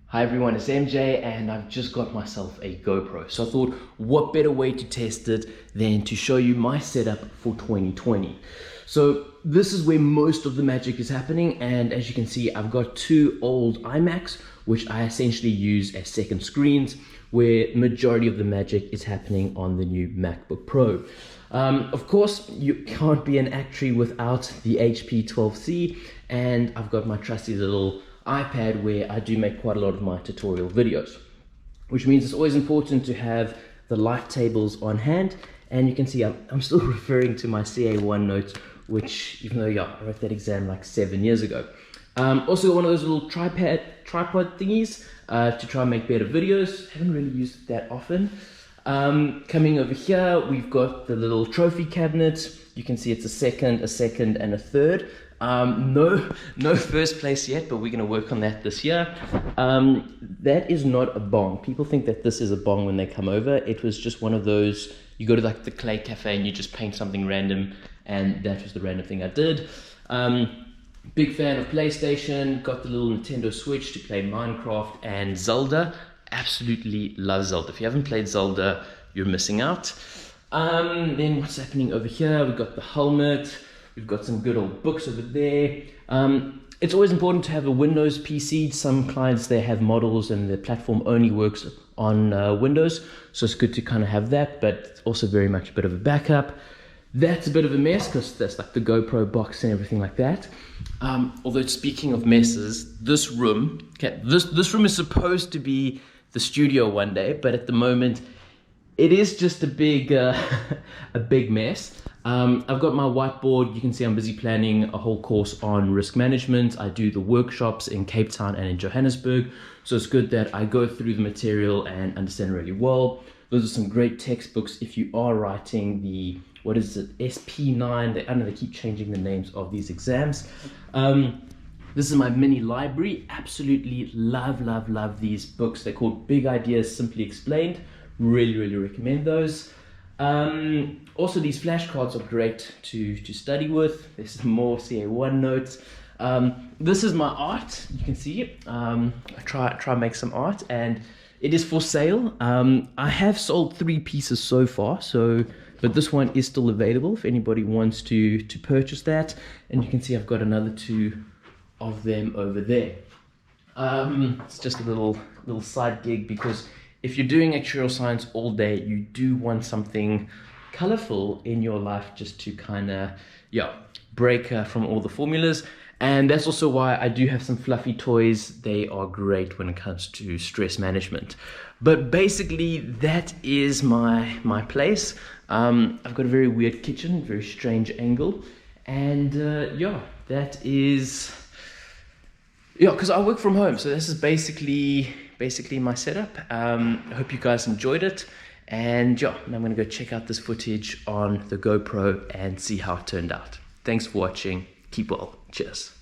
Hi everyone, it's MJ and I've just got myself a GoPro. So I thought, what better way to test it than to show you my setup for 2020. So this is where most of the magic is happening, and as you can see, I've got two old iMacs, which I essentially use as second screens, where majority of the magic is happening on the new MacBook Pro. Of course, you can't be an actuary without the HP 12C, and I've got my trusty little iPad where I do make quite a lot of my tutorial videos, which means it's always important to have the light tables on hand. And you can see I'm still referring to my CA1 notes, which, even though I wrote that exam like 7 years ago. Also got one of those little tripod thingies to try and make better videos. Haven't really used it that often. Coming over here, we've got the little trophy cabinet. You can see it's a second, and a third. No first place yet, but we're going to work on that this year. That is not a bong. People think that this is a bong when they come over. It was just one of those, you go to like the clay cafe and you just paint something random, and that was the random thing I did. Big fan of PlayStation, got the little Nintendo Switch to play Minecraft and Zelda. Absolutely love Zelda. If you haven't played Zelda, you're missing out. Then what's happening over here? We've got the helmet. We've got some good old books over there. It's always important to have a Windows PC. Some clients, they have models and the platform only works on Windows. So it's good to kind of have that, but also very much a bit of a backup. That's a bit of a mess because that's like the GoPro box and everything like that. Although speaking of messes, this room, this room is supposed to be the studio one day, but at the moment, it is just a big mess. I've got my whiteboard. You can see I'm busy planning a whole course on risk management. I do the workshops in Cape Town and in Johannesburg. So it's good that I go through the material and understand really well. Those are some great textbooks if you are writing the, what is it, SP9. I know they keep changing the names of these exams. This is my mini library. Absolutely love these books. They're called Big Ideas Simply Explained. Really recommend those. Also, these flashcards are great to study with. There's some more CA1 notes. This is my art. You can see it. I try and make some art, and it is for sale. I have sold 3 pieces so far, but this one is still available if anybody wants to purchase that. And you can see I've got another 2 of them over there. It's just a little side gig, because if you're doing actuarial science all day, you do want something colorful in your life just to kind of, break from all the formulas. And that's also why I do have some fluffy toys. They are great when it comes to stress management. But basically, that is my place. I've got a very weird kitchen, very strange angle. And that is, because I work from home. So this is basically my setup. I hope you guys enjoyed it, and I'm gonna go check out this footage on the GoPro and see how it turned out. Thanks for watching. Keep well. Cheers.